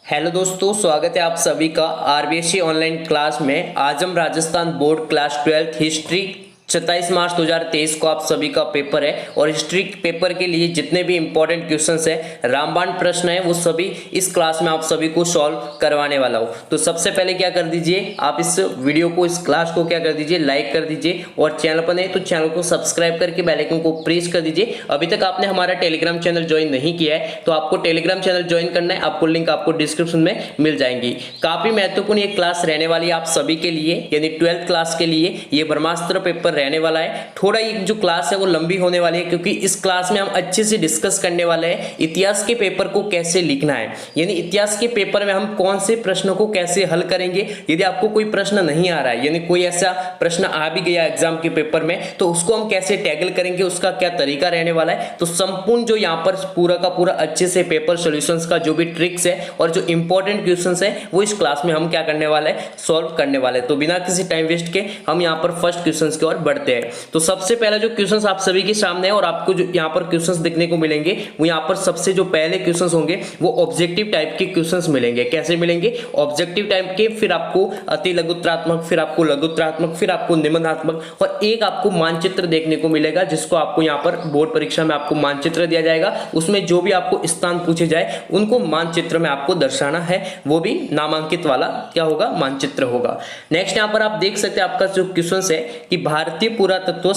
Hello दोस्तों, स्वागत है आप सभी का आरबीएससी ऑनलाइन क्लास में। आज हम राजस्थान बोर्ड क्लास 12 हिस्ट्री 27 मार्च 2023 को आप सभी का पेपर है और हिस्ट्री पेपर के लिए जितने भी इंपॉर्टेंट क्वेश्चंस है, रामबाण प्रश्न है, वो सभी इस क्लास में आप सभी को सॉल्व करवाने वाला हूँ। तो सबसे पहले क्या कर दीजिए, आप इस वीडियो को, इस क्लास को क्या कर दीजिए, लाइक कर दीजिए और चैनल पर नए तो चैनल को सब्सक्राइब करके बेल आइकन को प्रेस कर दीजिए। अभी तक आपने हमारा टेलीग्राम चैनल ज्वाइन नहीं किया है तो आपको टेलीग्राम चैनल ज्वाइन करना है। आपको लिंक आपको डिस्क्रिप्शन में मिल जाएंगी। काफी महत्वपूर्ण ये क्लास रहने वाली है आप सभी के लिए, यानी 12th क्लास के लिए ये ब्रह्मास्त्र पेपर रहने वाला है। थोड़ा ये जो क्लास है वो लंबी होने वाली है क्योंकि इस क्लास में हम अच्छे से डिस्कस करने वाले हैं इतिहास के पेपर को कैसे लिखना है, यानी इतिहास के पेपर में हम कौन से प्रश्नों को कैसे हल करेंगे। यदि आपको कोई प्रश्न नहीं आ रहा है, यानी कोई ऐसा प्रश्न आ भी गया एग्जाम के पेपर में, तो उसको हम कैसे टैकल करेंगे, उसका क्या तरीका रहने वाला है। तो संपूर्ण जो यहाँ पर पूरा का पूरा अच्छे से पेपर सॉल्यूशंस का जो भी ट्रिक्स है और जो इंपॉर्टेंट क्वेश्चंस है वो इस क्लास में हम क्या करने वाले हैं, सॉल्व करने वाले हैं। तो बिना किसी टाइम वेस्ट के हम यहाँ पर फर्स्ट क्वेश्चंस की ओर बढ़ते हैं। तो सबसे पहला जो क्वेश्चंस आप सभी के सामने है और आपको जो यहाँ पर क्वेश्चंस देखने को मिलेंगे वो यहाँ पर सबसे जो पहले क्वेश्चंस होंगे वो ऑब्जेक्टिव टाइप के क्वेश्चंस मिलेंगे। कैसे मिलेंगे? ऑब्जेक्टिव टाइप के, फिर आपको अति लघुत्रात्मक, फिर आपको लघुत्रात्मक, फिर आपको निबंधात्मक और एक आपको मानचित्र देखने को मिलेगा जिसको आपको यहाँ पर बोर्ड परीक्षा में आपको मानचित्र दिया जाएगा। उसमें जो भी आपको स्थान पूछे जाए उनको मानचित्र में आपको दर्शाना है, वो भी नामांकित वाला क्या होगा, मानचित्र होगा। नेक्स्ट यहाँ पर आप देख सकते हैं आपका जो क्वेश्चन है कि भारतीय पुरातत्व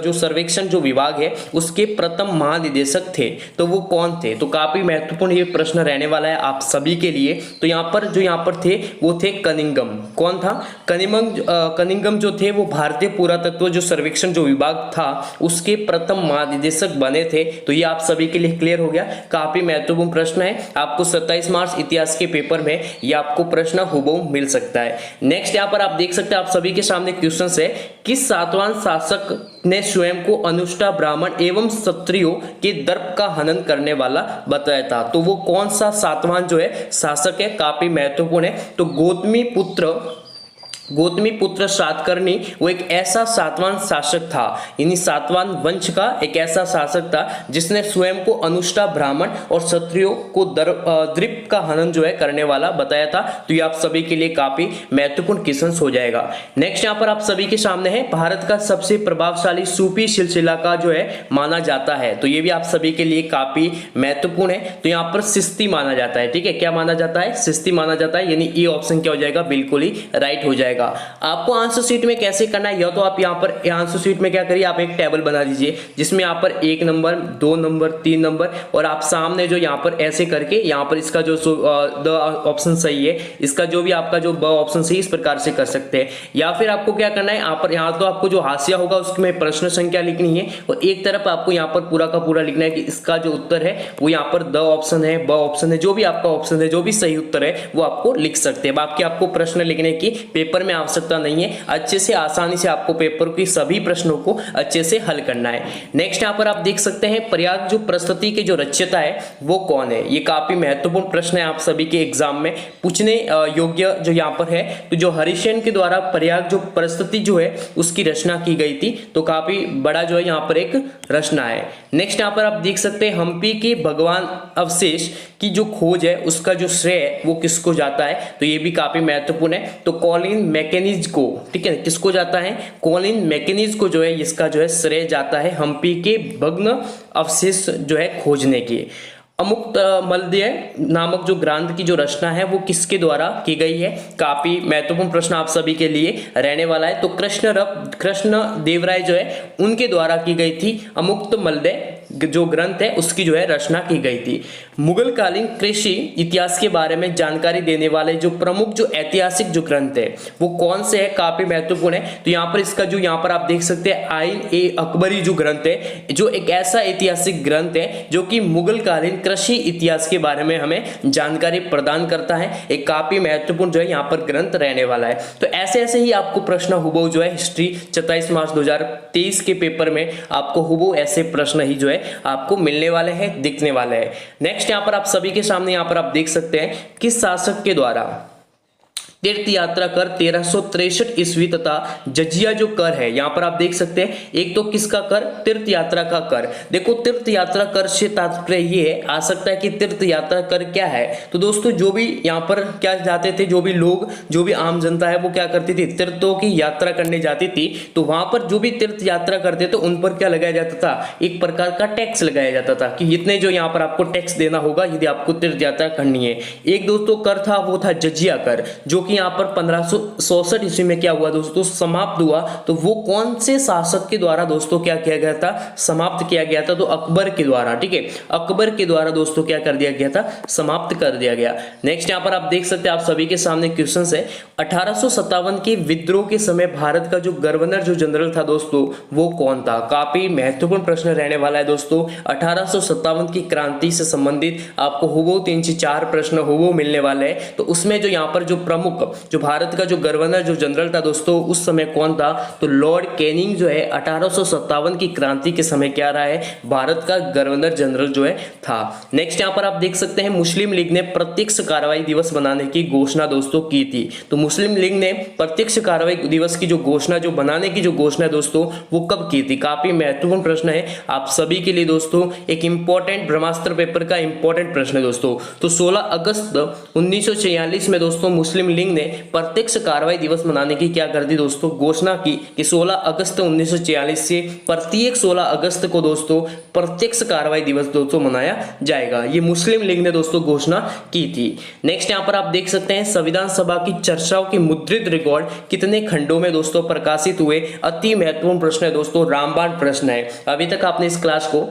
जो सर्वेक्षण जो विभाग है उसके प्रथम महानिदेशक थे, तो वो कौन थे? तो काफी महत्वपूर्ण ये प्रश्न रहने वाला है आप सभी के लिए। तो यहाँ पर थे वो थे कनिंघम। कौन था? कनिंघम जो थे वो भारतीय पुरातत्व जो सर्वेक्षण जो विभाग था उसके प्रथम महानिदेशक बने थे। तो ये आप सभी के लिए क्लियर हो गया। काफी महत्वपूर्ण प्रश्न है, आपको 27 मार्च इतिहास के पेपर में ये आपको प्रश्न हुबहू मिल सकता है। नेक्स्ट यहाँ पर आप देख सकते हैं आप सभी के सामने क्वेश्चन है, किस सातवां शासक ने स्वयं को अनुष्टा ब्राह्मण एवं क्षत्रियों के दर्प का हनन करने वाला बताया था? तो वो कौन सा सातवां जो है शासक है, काफी महत्वपूर्ण है। तो गौतमी पुत्र सातकर्णी वो एक ऐसा सातवां शासक था, यानी सातवां वंश का एक ऐसा शासक था जिसने स्वयं को अनुष्टा ब्राह्मण और क्षत्रियों को द्रीप का हनन जो है करने वाला बताया था। तो ये आप सभी के लिए काफी महत्वपूर्ण क्वेश्चन हो जाएगा। नेक्स्ट यहाँ पर आप सभी के सामने है, भारत का सबसे प्रभावशाली सूफी सिलसिला का जो है माना जाता है। तो ये भी आप सभी के लिए काफी महत्वपूर्ण है। तो यहाँ पर सिस्ती माना जाता है, ठीक है, क्या माना जाता है? सिस्ती माना जाता है, यानी ये ऑप्शन क्या हो जाएगा, बिल्कुल ही राइट हो जाएगा। आपको आंसर शीट में कैसे करना है, या तो आप यहाँ पर आंसर शीट में क्या करिए, आप एक टेबल बना दीजिए जिसमें यहाँ पर 1 नंबर, 2 नंबर, 3 नंबर और आप सामने जो यहाँ पर ऐसे करके यहाँ पर इसका जो द ऑप्शन सही है, इसका जो भी आपका जो ब ऑप्शन सही, इस प्रकार से कर सकते हैं। या फिर आपको क्या करना है, यहाँ तो आपको जो हाशिया होगा उसमें प्रश्न संख्या लिखनी है और एक तरफ आपको यहाँ पर पूरा का पूरा लिखना है कि इसका जो उत्तर है वो यहाँ पर द ऑप्शन है, ब ऑप्शन है, जो भी आपका ऑप्शन है, जो भी सही उत्तर है वो आपको लिख सकते हैं। बाकी आपको प्रश्न लिखने की पेपर में आवश्यकता नहीं है, अच्छे से आसानी से आपको पेपर की सभी प्रश्नों को अच्छे से हल करना है। नेक्स्ट यहाँ पर आप देख सकते हैं, प्रयाग जो प्रस्तुति के जो रचयिता है वो कौन है? ये काफी महत्वपूर्ण प्रश्न है आप सभी के एग्जाम में पूछने योग्य जो यहाँ पर है। तो जो हरिसेन के द्वारा प्रयाग जो प्रस्तुति जो है उसकी रचना की गई थी, तो काफी बड़ा जो है यहाँ पर एक रचना है। नेक्स्ट यहाँ पर आप देख सकते हैं, हम्पी के भगवान अवशेष की जो खोज है उसका जो श्रेय है वो किसको जाता है? तो ये भी काफी महत्वपूर्ण है। तो कॉलिन मैकेनिज को, ठीक है, किसको जाता है? कॉलिन मैकेनिज को जो है इसका जो है श्रेय जाता है हम्पी के भग्न अवशेष जो है खोजने के। अमुक्त मल्दय नामक जो ग्रंथ की जो रचना है वो किसके द्वारा की गई है? काफी महत्वपूर्ण प्रश्न आप सभी के लिए रहने वाला है। तो कृष्ण देवराय जो है उनके द्वारा की गई थी अमुक्त मल्दय जो ग्रंथ है उसकी जो है रचना की गई थी। मुगल कालीन कृषि इतिहास के बारे में जानकारी देने वाले जो प्रमुख जो ऐतिहासिक जो ग्रंथ है वो कौन से है? काफी महत्वपूर्ण है। तो यहाँ पर इसका जो यहाँ पर आप देख सकते हैं आइन ए अकबरी जो ग्रंथ है, जो एक ऐसा ऐतिहासिक ग्रंथ है जो कि मुगल कालीन कृषि इतिहास के बारे में हमें जानकारी प्रदान करता है। एक काफी महत्वपूर्ण जो है यहाँ पर ग्रंथ रहने वाला है। तो ऐसे ऐसे ही आपको प्रश्न हुबहू जो है हिस्ट्री 27 मार्च 2023 के पेपर में आपको हुबहू ऐसे प्रश्न ही जो है आपको मिलने वाले हैं, दिखने वाले हैं। नेक्स्ट यहाँ पर आप सभी के सामने यहाँ पर आप देख सकते हैं किस शासक के द्वारा तीर्थ यात्रा कर 1363 ईस्वी तथा जजिया जो कर है, यहां पर आप देख सकते हैं एक तो किसका कर, तीर्थ यात्रा का कर। देखो तीर्थ यात्रा कर से तात्पर्य ये है आ सकता है कि तीर्थ यात्रा कर क्या है, तो दोस्तों जो भी यहां पर क्या जाते थे, जो भी लोग, जो भी आम जनता है वो क्या करती थी, तीर्थों की यात्रा करने जाती थी, तो वहां पर जो भी तीर्थ यात्रा करते थे उन पर क्या लगाया जाता था, एक प्रकार का टैक्स लगाया जाता था कि इतने जो यहाँ पर आपको टैक्स देना होगा यदि आपको तीर्थ यात्रा करनी है। एक दोस्तों कर था वो था जजिया कर, जो कि यहाँ पर 1567 ईस्वी में क्या हुआ दोस्तों, समाप्त हुआ। तो वो कौन से शासक के द्वारा दोस्तों क्या किया गया था, समाप्त किया गया था, तो अकबर के द्वारा, ठीक है, अकबर के द्वारा दोस्तों क्या कर दिया गया था, समाप्त कर दिया गया। नेक्स्ट यहाँ पर आप देख सकते हैं, आप सभी के सामने क्वेश्चन है, 1857 के विद्रोह के समय भारत का जो गवर्नर जो जनरल था दोस्तों वो कौन था। काफी महत्वपूर्ण प्रश्न रहने वाला है दोस्तों। 1857 की क्रांति से संबंधित आपको हुबहू 3 से 4 प्रश्न हुबहू मिलने वाले हैं। तो उसमें जो यहाँ पर जो प्रमुख जो भारत का जो गवर्नर जो जनरल था दोस्तों उस समय कौन था, तो लॉर्ड कैनिंग जो है 1857 की क्रांति के समय क्या रहा है, भारत का गवर्नर जनरल जो है था। नेक्स्ट यहाँ पर आप देख सकते हैं, मुस्लिम लीग ने प्रत्यक्ष कार्रवाई दिवस बनाने की घोषणा दोस्तों की थी। तो मुस्लिम लीग ने प्रत्यक्ष कार्रवाई दिवस की जो घोषणा, जो बनाने की जो घोषणा दोस्तों वो कब की थी। काफी महत्वपूर्ण प्रश्न है आप सभी के लिए दोस्तों, एक इंपॉर्टेंट ब्रह्मास्त्र पेपर का इंपॉर्टेंट प्रश्न है दोस्तों। तो 16 अगस्त 1946 में दोस्तों मुस्लिम लीग ने प्रत्यक्ष कार्रवाई दिवस मनाने की क्या कर दी दोस्तों, घोषणा की कि 16 अगस्त 1946 से प्रत्येक 16 अगस्त को दोस्तों प्रत्यक्ष कार्रवाई दिवस दोस्तों मनाया जाएगा। ये मुस्लिम लीग ने दोस्तों घोषणा की थी। नेक्स्ट यहाँ पर आप देख सकते हैं, संविधान सभा की चर्चाओं के मुद्रित रिकॉर्ड कितने खंडों में दोस्तों प्रकाशित हुए। अति महत्वपूर्ण प्रश्न है दोस्तों, रामबाण प्रश्न है। अभी तक आपने इस क्लास को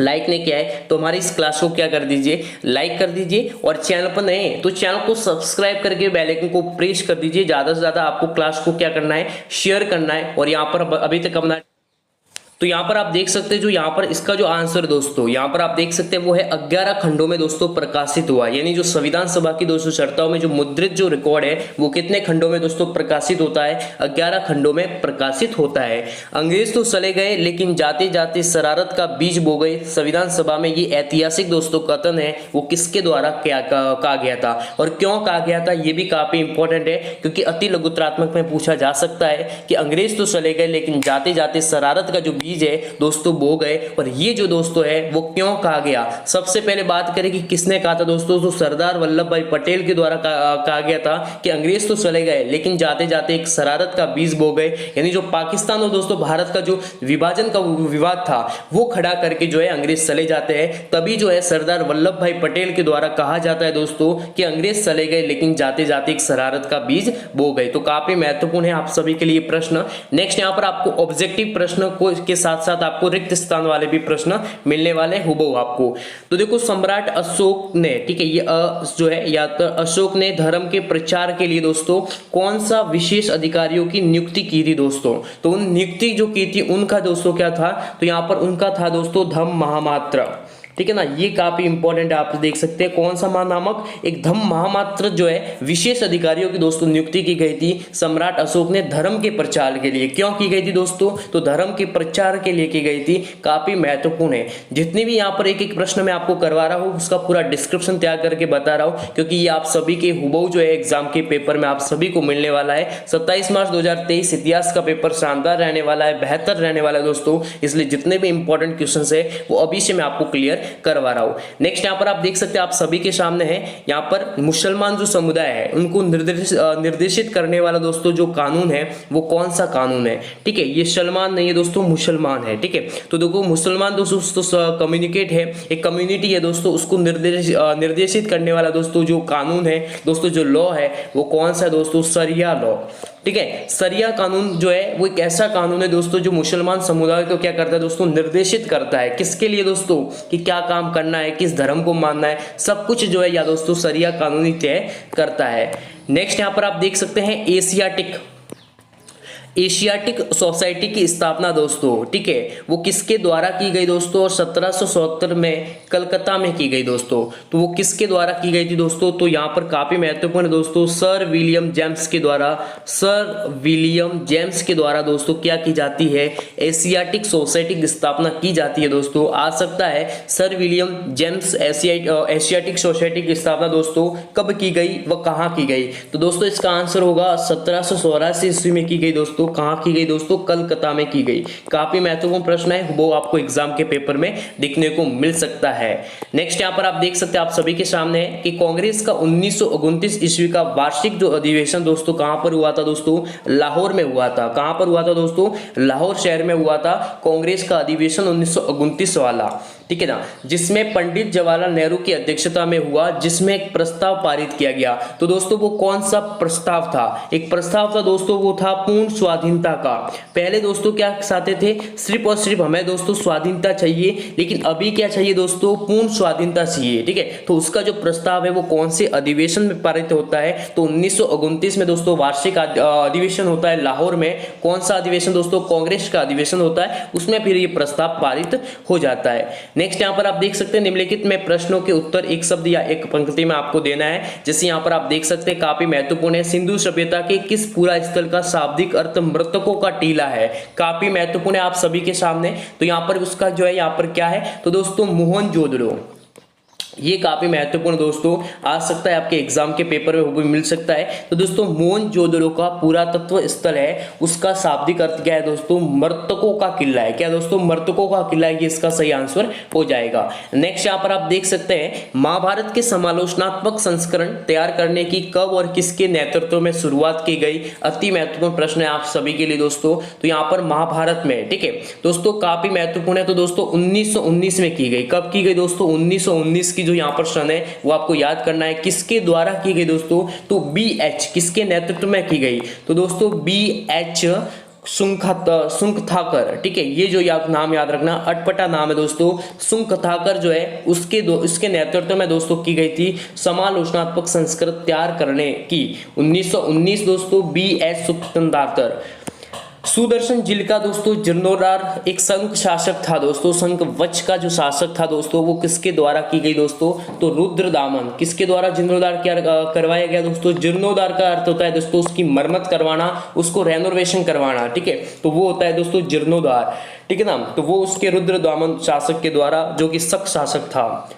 लाइक नहीं किया है तो हमारी इस क्लास को क्या कर दीजिए, लाइक कर दीजिए, और चैनल पर नए हैं तो चैनल को सब्सक्राइब करके बेल आइकन को प्रेस कर दीजिए। ज्यादा से ज्यादा आपको क्लास को क्या करना है, शेयर करना है। और यहाँ पर अभी तक अपना, तो यहाँ पर आप देख सकते हैं जो यहाँ पर इसका जो आंसर दोस्तों यहाँ पर आप देख सकते हैं वो है 11 खंडों में दोस्तों प्रकाशित हुआ। यानी जो संविधान सभा की दोस्तों चर्चाओं में जो मुद्रित जो रिकॉर्ड है वो कितने खंडों में दोस्तों प्रकाशित होता है, 11 खंडों में प्रकाशित होता है। अंग्रेज तो चले गए लेकिन जाते जाते शरारत का बीज बो गए। संविधान सभा में ये ऐतिहासिक दोस्तों कथन है वो किसके द्वारा क्या कहा गया था और क्यों कहा गया था, ये भी काफी इंपॉर्टेंट है क्योंकि अति लघुत्रात्मक में पूछा जा सकता है कि अंग्रेज तो चले गए लेकिन जाते जाते शरारत का जो बीज है दोस्तों बो गए। और ये जो दोस्तों है वो क्यों कहा गया, सबसे पहले बात करें कि किसने कहा था दोस्तों, तो सरदार वल्लभ भाई पटेल के द्वारा कहा गया था कि अंग्रेज तो चले गए लेकिन जाते जाते एक शरारत का बीज बो गए। यानी जो पाकिस्तान और दोस्तों भारत का जो विभाजन का विवाद था वो खड़ा करके जो है अंग्रेज चले जाते हैं। तभी जो है सरदार वल्लभ भाई पटेल के द्वारा कहा जाता है दोस्तों कि अंग्रेज चले गए लेकिन जाते जाते एक शरारत का बीज बो गए। तो काफी महत्वपूर्ण है आप सभी के लिए प्रश्न। नेक्स्ट यहाँ पर आपको ऑब्जेक्टिव प्रश्न को के साथ साथ आपको रिक्त स्थान वाले भी प्रश्न मिलने वाले हुबहू आपको। तो देखो सम्राट अशोक ने, ठीक है, ये जो है या तो अशोक ने धर्म के प्रचार के लिए दोस्तों कौन सा विशेष अधिकारियों की नियुक्ति की थी दोस्तों, तो उन नियुक्ति जो की थी उनका दोस्तों क्या था, तो यहाँ पर उनका था दोस्तों धम्म महामात्र। ठीक है ना, ये काफी इंपॉर्टेंट है, आप देख सकते हैं कौन सा नामक एक धम्म महामात्र जो है विशेष अधिकारियों की दोस्तों नियुक्ति की गई थी सम्राट अशोक ने धर्म के प्रचार के लिए। क्यों की गई थी दोस्तों, तो धर्म के प्रचार के लिए की गई थी। काफी महत्वपूर्ण है, जितनी भी यहाँ पर एक एक प्रश्न मैं आपको करवा रहा हूँ उसका पूरा डिस्क्रिप्शन तैयार करके बता रहा हूँ क्योंकि ये आप सभी के हुबहू जो है एग्जाम के पेपर में आप सभी को मिलने वाला है। 27 मार्च 2023 इतिहास का पेपर शानदार रहने वाला है, बेहतर रहने वाला है दोस्तों, इसलिए जितने भी इंपॉर्टेंट क्वेश्चन है वो अभी से मैं आपको क्लियर करवा रहा हूं। नेक्स्ट यहाँ पर आप देख सकते हैं आप सभी के सामने है, यहाँ पर मुसलमान जो समुदाय है उनको निर्देशित करने वाला दोस्तों जो कानून है वो कौन सा कानून है। ठीक है, ये सलमान नहीं है दोस्तों, मुसलमान है। ठीक है, तो देखो मुसलमान दोस्तों कम्युनिकेट है, एक कम्युनिटी है दोस्तों, उसको निर्देशित करने वाला दोस्तों जो कानून है दोस्तों, जो लॉ है वो कौन सा दोस्तों, सरिया लॉ। ठीक है, सरिया कानून जो है वो एक ऐसा कानून है दोस्तों जो मुसलमान समुदाय को क्या करता है दोस्तों, निर्देशित करता है। किसके लिए दोस्तों, कि क्या काम करना है, किस धर्म को मानना है, सब कुछ जो है या दोस्तों सरिया कानून ही तय करता है। नेक्स्ट यहाँ पर आप देख सकते हैं एशियाटिक सोसाइटी की स्थापना दोस्तों, ठीक है, वो किसके द्वारा की गई दोस्तों? और 1777 में कलकत्ता में की गई दोस्तों। तो वो किसके द्वारा की गई थी दोस्तों? तो यहाँ पर काफी महत्वपूर्ण दोस्तों, सर विलियम जेम्स के द्वारा, सर विलियम जेम्स के द्वारा दोस्तों क्या की जाती है? एशियाटिक सोसाइटी की स्थापना की जाती है दोस्तों। आ सकता है sir William James Asiatic society की स्थापना दोस्तों कब की गई व कहाँ की गई? तो दोस्तों इसका आंसर होगा 1784 ईस्वी में की गई दोस्तों। कहां की गई दोस्तों? कलकत्ता में की गई। काफी महत्वपूर्ण प्रश्न है, वो आपको एग्जाम के पेपर में दिखने को मिल सकता है। नेक्स्ट यहां पर आप देख सकते हैं, आप सभी के सामने है कि कांग्रेस का 1929 ईस्वी का वार्षिक जो अधिवेशन दोस्तों कहां पर हुआ था दोस्तों? लाहौर में हुआ था। कहां पर हुआ था दोस्तों? लाहौर शहर में हुआ था कांग्रेस का अधिवेशन 1929 वाला, ठीक है ना, जिसमें पंडित जवाहरलाल नेहरू की अध्यक्षता में हुआ, जिसमें एक प्रस्ताव पारित किया गया। तो दोस्तों वो कौन सा प्रस्ताव था? एक प्रस्ताव था दोस्तों, वो था पूर्ण स्वाधीनता का। पहले दोस्तों क्या चाहते थे? सिर्फ और सिर्फ हमें दोस्तों स्वाधीनता चाहिए, लेकिन अभी क्या चाहिए दोस्तों? पूर्ण स्वाधीनता चाहिए, ठीक है। तो उसका जो प्रस्ताव है वो कौन से अधिवेशन में पारित होता है? तो 1929 में दोस्तों वार्षिक अधिवेशन होता है लाहौर में। कौन सा अधिवेशन दोस्तों? कांग्रेस का अधिवेशन होता है, उसमें फिर ये प्रस्ताव पारित हो जाता है। नेक्स्ट यहां पर आप देख सकते हैं, निम्नलिखित में प्रश्नों के उत्तर एक शब्द या एक पंक्ति में आपको देना है। जैसे यहां पर आप देख सकते हैं, काफी महत्वपूर्ण है, सिंधु सभ्यता के किस पूरा स्थल का शाब्दिक अर्थ मृतकों का टीला है? काफी महत्वपूर्ण है आप सभी के सामने। तो यहां पर उसका जो है यहां पर क्या है? तो दोस्तों मोहनजोदड़ो। ये काफी महत्वपूर्ण दोस्तों आ सकता है, आपके एग्जाम के पेपर में वो भी मिल सकता है। तो दोस्तों मोहनजोदड़ो का पुरातत्व स्थल है, उसका शाब्दिक अर्थ क्या है दोस्तों? मृतकों का किला है। क्या दोस्तों? मृतकों का किला है, ये इसका सही आंसर हो जाएगा। नेक्स्ट यहाँ पर आप देख सकते हैं, महाभारत के समालोचनात्मक संस्करण तैयार करने की कब और किसके नेतृत्व में शुरुआत की गई? अति महत्वपूर्ण प्रश्न है आप सभी के लिए दोस्तों। तो यहाँ पर महाभारत में, ठीक है दोस्तों, काफी महत्वपूर्ण है। तो दोस्तों 1919 में की गई। कब की गई दोस्तों? 1919 की जो यहाँ पर सन है वो आपको याद करना है। किसके द्वारा की गई दोस्तों? तो BH, किसके नेतृत्व में की गई? तो दोस्तों BH सुंखथाकर, ठीक है, ये जो नाम याद रखना, अटपटा नाम है दोस्तों। सुंखथाकर जो है उसके नेतृत्व में दोस्तों की गई थी समालोचनात्मक संस्कृत तैयार करने की। 1919 दोस्तों BH सुंखथाकर। सुदर्शन जिल का दोस्तों जीर्णोद्धार एक संघ शासक था दोस्तों, संघ वच का जो शासक था दोस्तों, वो किसके द्वारा की गई दोस्तों? तो रुद्रदामन। किसके द्वारा जीर्णोद्धार करवाया गया दोस्तों? जीर्णोद्धार का अर्थ होता है दोस्तों उसकी मरम्मत करवाना, उसको रेनोवेशन करवाना, ठीक है, तो वो होता है दोस्तों जीर्णोद्धार, ठीक है ना। तो वो उसके रुद्रदामन शासक के द्वारा, जो कि शक शासक था।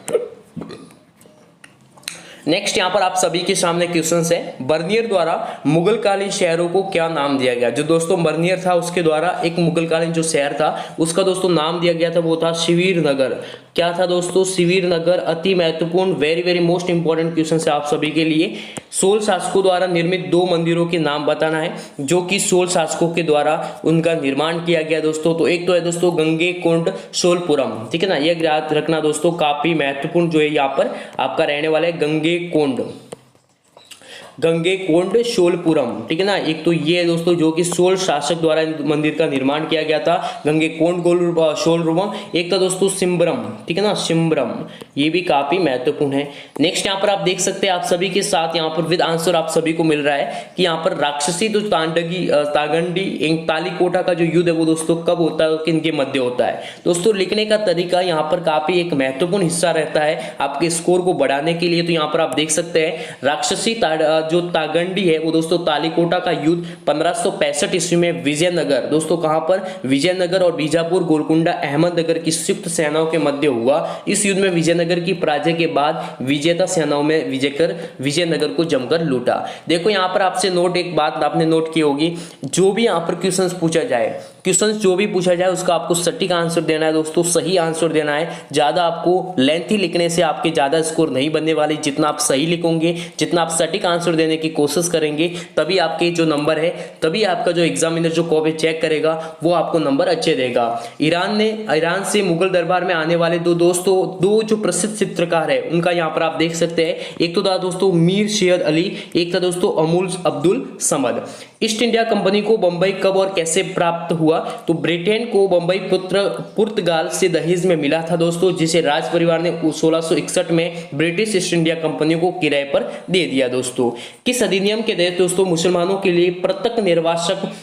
नेक्स्ट यहाँ पर आप सभी के सामने क्वेश्चंस है, बर्नियर द्वारा मुगल कालीन शहरों को क्या नाम दिया गया? जो दोस्तों बर्नियर था उसके द्वारा एक मुगल कालीन जो शहर था उसका दोस्तों नाम दिया गया था, वो था शिविर नगर। क्या था दोस्तों? शिविर नगर। अति महत्वपूर्ण, very very most important question है आप सभी के लिए। 16 शासकों द्वारा निर्मित 2 मंदिरों के नाम बताना है, जो कि 16 शासकों के द्वारा उनका निर्माण किया गया दोस्तों। तो एक तो है दोस्तों गंगेकोंड शोलपुरम, ठीक है ना, ये याद रखना दोस्तों, काफी महत्वपूर्ण जो है यहाँ पर आपका रहने वाला है गंगेकोंड शोलपुरम, ठीक है ना। एक तो ये है दोस्तों जो कि 16 शासक द्वारा मंदिर का निर्माण किया गया था, गंगेकोंड शोलपुरम। एक था दोस्तों सिम्बरम, ठीक है ना, सिम्बरम, ये भी काफी महत्वपूर्ण है। नेक्स्ट यहाँ पर आप देख सकते हैं, आप सभी के साथ यहाँ पर विद आंसर आप सभी को मिल रहा है कि यहाँ पर राक्षसी तो तागंडी तालीकोटा का जो युद्ध है वो दोस्तों कब होता है, किनके मध्य होता है? दोस्तों लिखने का तरीका यहाँ पर काफी एक महत्वपूर्ण हिस्सा रहता है आपके स्कोर को बढ़ाने के लिए। तो यहाँ पर आप देख सकते हैं, राक्षसी जो तागंडी है वो दोस्तों तालीकोटा का युद्ध 1565 ईस्वी में विजयनगर, दोस्तों कहां पर? विजयनगर और बीजापुर, गोलकुंडा, अहमदनगर की संयुक्त सेनाओं के मध्य हुआ। इस युद्ध में विजयनगर की पराजय के बाद विजेता सेनाओं में विजय कर विजयनगर को जमकर लूटा। देखो यहां पर आपसे एक बात आपने नोट की होगी, जो भी यहां पर क्वेश्चंस पूछा जाए, क्वेश्चंस जो भी पूछा जाए उसका आपको सटीक आंसर देना है दोस्तों, सही आंसर देना है। ज्यादा आपको लेंथी लिखने से आपके ज्यादा स्कोर नहीं बनने वाले। जितना आप सही लिखोगे, जितना आप सटीक आंसर देने की कोशिश करेंगे, तभी आपके जो नंबर है, तभी आपका जो एग्जामिनर जो कॉपी चेक करेगा वो आपको नंबर अच्छे देगा। ईरान से मुगल दरबार में आने वाले दो जो प्रसिद्ध चित्रकार है उनका यहाँ पर आप देख सकते हैं। एक तो था दोस्तों मीर सैयद अली, एक था दोस्तों Abdul Samad. East India company को बंबई कब और कैसे प्राप्त हुआ हुआ तो ब्रिटेन को बंबई पुर्तगाल से दहेज में मिला था दोस्तों, जिसे राज परिवार ने 1661 में ब्रिटिश ईस्ट इंडिया कंपनी को किराए पर दे दिया दोस्तों। किस अधिनियम के तहत दोस्तों मुसलमानों के लिए पृथक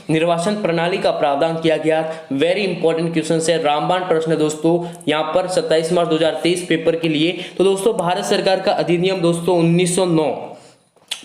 निर्वासन प्रणाली का प्रावधान किया गया? वेरी इंपॉर्टेंट क्वेश्चन है, रामबाण प्रश्न है दोस्तों यहाँ पर 27 मार्च 2023 पेपर के लिए। तो दोस्तों भारत सरकार का अधिनियम दोस्तों 1909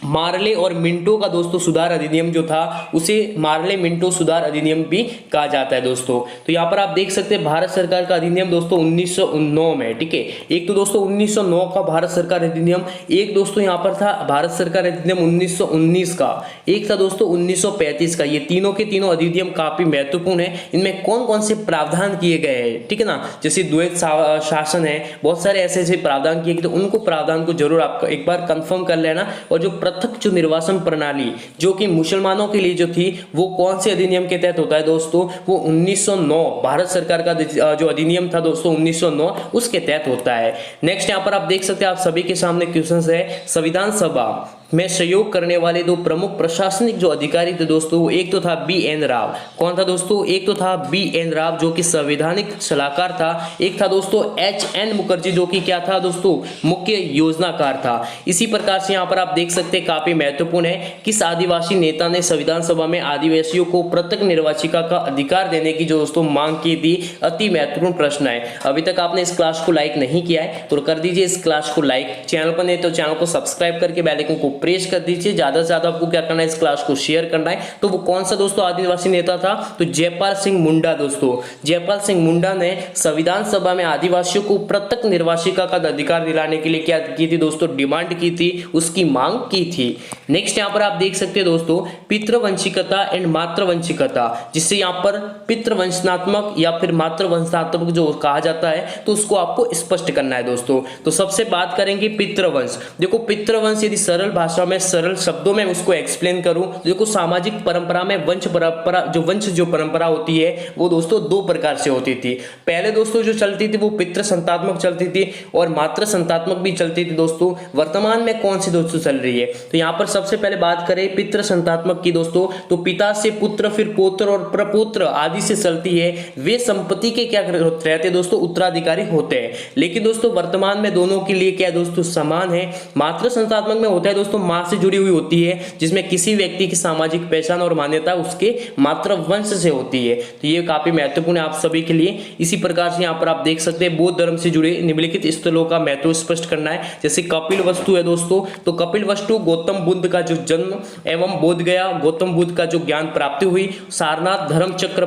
मार्ले और मिंटो का दोस्तों सुधार अधिनियम जो था उसे मार्ले मिंटो सुधार अधिनियम भी कहा जाता है दोस्तों। तो यहाँ पर आप देख सकते हैं भारत सरकार का अधिनियम दोस्तों 1909 में, ठीक है। एक तो दोस्तों 1909 का भारत सरकार अधिनियम, एक दोस्तों यहाँ पर था भारत सरकार अधिनियम 1919 का, एक था दोस्तों 1935 का। ये तीनों के तीनों अधिनियम काफी महत्वपूर्ण है। इनमें कौन कौन से प्रावधान किए गए हैं, ठीक है ना, जैसे द्वैत शासन है, बहुत सारे ऐसे ऐसे प्रावधान किए गए, तो उनको प्रावधान को जरूर आप एक बार कंफर्म कर लेना। और जो पृथक जो निर्वासन प्रणाली जो कि मुसलमानों के लिए जो थी वो कौन से अधिनियम के तहत होता है दोस्तों? वो 1909 भारत सरकार का जो अधिनियम था दोस्तों 1909 उसके तहत होता है। नेक्स्ट यहाँ पर आप देख सकते हैं, आप सभी के सामने क्वेश्चन है, संविधान सभा में सहयोग करने वाले दो प्रमुख प्रशासनिक जो अधिकारी थे दोस्तों, वो एक तो था BN राव। कौन था दोस्तों? एक तो था BN राव जो कि संवैधानिक सलाहकार था, एक था दोस्तों HN मुखर्जी जो कि क्या था दोस्तों? मुख्य योजनाकार था। इसी प्रकार से यहाँ पर आप देख सकते हैं काफी महत्वपूर्ण है, किस आदिवासी नेता ने संविधान सभा में आदिवासियों को पृथक निर्वाचिका का अधिकार देने की जो दोस्तों मांग की थी? अति महत्वपूर्ण प्रश्न है। अभी तक आपने इस क्लास को लाइक नहीं किया है तो कर दीजिए इस क्लास को लाइक, चैनल पर नहीं तो चैनल को सब्सक्राइब करके बेल आइकन को प्रेस कर दीजिए। ज्यादा से ज्यादा आपको क्या करना है, इस क्लास को शेयर करना है। तो वो कौन सा दोस्तों आदिवासी नेता था? तो जयपाल सिंह मुंडा दोस्तों। जयपाल सिंह मुंडा ने संविधान सभा में आदिवासियों को पृथक निर्वाचिका का अधिकार दिलाने के लिए क्या की थी दोस्तों? डिमांड की थी, उसकी मांग की थी। नेक्स्ट यहाँ पर आप देख सकते हैं दोस्तों पितृवंशिकता एंड मातृवंशिकता, जिससे यहाँ पर पितृवंशनात्मक या फिर मातृवंशनात्मक जो कहा जाता है तो उसको आपको स्पष्ट करना है दोस्तों। तो सबसे बात करेंगे पितृवंश। देखो पितृवंश यदि सरल भाषा में सरल शब्दों में उसको एक्सप्लेन करूं, देखो सामाजिक परंपरा में वंश परंपरा होती है वो दोस्तों दो प्रकार से होती थी। पहले दोस्तों जो चलती थी वो पितृ संतात्मक चलती थी और मातृ संतात्मक भी चलती थी दोस्तों। वर्तमान में कौन सी दोस्तों चल रही है? तो यहाँ पर सबसे पहले बात करें पितृ संतात्मक की दोस्तों, तो पिता से पुत्र फिर पौत्र और प्रपौत्र आदि से चलती है। वे संपत्ति के क्या रहते दोस्तों? उत्तराधिकारी होते हैं। लेकिन दोस्तों वर्तमान में दोनों के लिए क्या दोस्तों? समान है। मातृ संतात्मक में होता है दोस्तों मां से जुड़ी हुई होती है, जिसमें किसी व्यक्ति की सामाजिक पहचान और मान्यता उसके मातृवंश से होती है। तो ये काफी महत्वपूर्ण है आप सभी के लिए। इसी प्रकार से यहाँ पर आप देख सकते हैं बौद्ध धर्म से जुड़े निम्नलिखित स्थलों का महत्व स्पष्ट करना है। जैसे कपिल वस्तु है दोस्तों, तो कपिल वस्तु गौतम बुद्ध का जो जन्म एवं बोध गया गौतम बुद्ध का जो ज्ञान प्राप्ति हुई। सारनाथ धर्म चक्र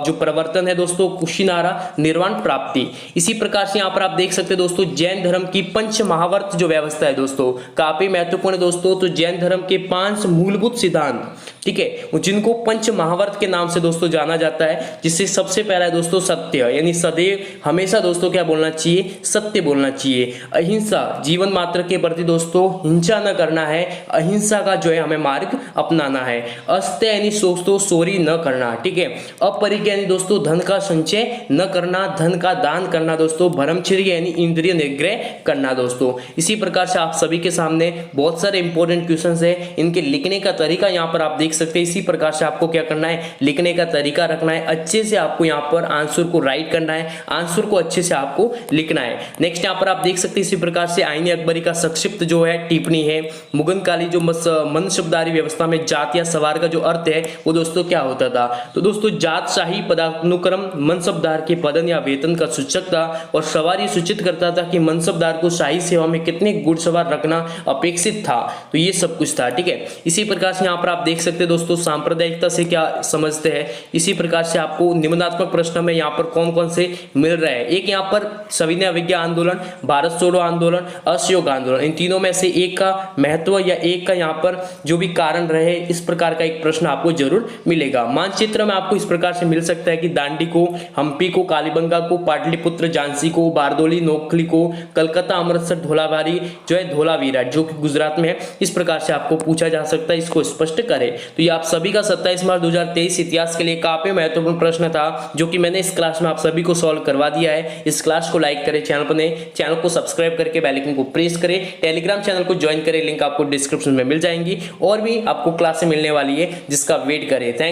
जो प्रवर्तन है दोस्तों, कुशीनारा निर्वाण प्राप्ति। इसी प्रकार से यहाँ पर आप देख सकते हैं दोस्तों जैन धर्म की पंच महावर्त जो व्यवस्था है दोस्तों काफी महत्वपूर्ण है दोस्तों। तो जैन धर्म के 5 मूलभूत सिद्धांत, ठीक है, जिनको पंच महावर्त के नाम से दोस्तों जाना जाता है, जिससे सबसे पहला है दोस्तों सत्य, यानी सदैव हमेशा दोस्तों क्या बोलना चाहिए? सत्य बोलना चाहिए। अहिंसा, जीवन मात्र के प्रति दोस्तों हिंसा न करना है, अहिंसा का जो है हमें मार्ग अपनाना है। अस्त्य यानी दोस्तों चोरी न करना, ठीक है। अपरिग्रह यानी दोस्तों धन का संचय न करना, धन का दान करना दोस्तों। ब्रह्मचर्य यानी इंद्रिय निग्रह करना दोस्तों। इसी प्रकार से आप सभी के सामने बहुत सारे इंपॉर्टेंट क्वेश्चंस है, इनके लिखने का तरीका यहाँ पर आप देख सकते हैं। इसी प्रकार से आपको क्या करना है? लिखने का तरीका रखना है, अच्छे से आपको यहाँ पर आंसर को राइट करना है, आंसर को अच्छे से आपको लिखना है। नेक्स्ट यहाँ पर आप देख सकते हैं इसी प्रकार से आईने अकबरी का संक्षिप्त जो है टिप्पणी है। मुगनकाली जो मनशब्दारी व्यवस्था में जात या सवार का जो अर्थ है वो दोस्तों क्या होता था? तो दोस्तों जात शाही पदानुक्रम मनसबदार के पदन या वेतन का सूचक था और सवार ये सूचित करता था कि मनसबदार को शाही सेवा में कितने घुड़सवार रखना अपेक्षित था। तो ये सब कुछ था, ठीक है। इसी प्रकार से यहाँ पर आप देख सकते हैं दोस्तों सांप्रदायिकता से क्या समझते हैं। इसी प्रकार से आपको निबंधात्मक प्रश्न में यहाँ पर कौन कौन से मिल रहे हैं। एक यहाँ पर सविनय अवज्ञा आंदोलन, भारत छोड़ो आंदोलन, असहयोग आंदोलन, इन तीनों में से एक का महत्व या एक का यहाँ पर जो भी कारण रहे, इस प्रकार का एक प्रश्न आपको जरूर मिलेगा। मानचित्र में आपको इस प्रकार से मिल सकता है कि दांडी को, हम्पी को, कालीबंगा को, पाटलिपुत्र, झांसी को, बारदोली, नोखली को, कलकत्ता, अमृतसर, धोलावारी जो है धोलावीरा जो कि गुजरात में है। इस प्रकार से आपको पूछा जा सकता है, इसको स्पष्ट करें। तो ये आप सभी का 27 मार्च 2023 इतिहास के लिए काफी महत्वपूर्ण प्रश्न था, जो कि मैंने इस क्लास में आप सभी को सॉल्व करवा दिया है। इस क्लास को लाइक करें, चैनल को सब्सक्राइब करके बेल आइकन को प्रेस करें, टेलीग्राम चैनल को ज्वाइन करें, लिंक आपको डिस्क्रिप्शन में मिल जाएंगी। और भी आपको क्लासें मिलने वाली है जिसका वेट करें। थैंक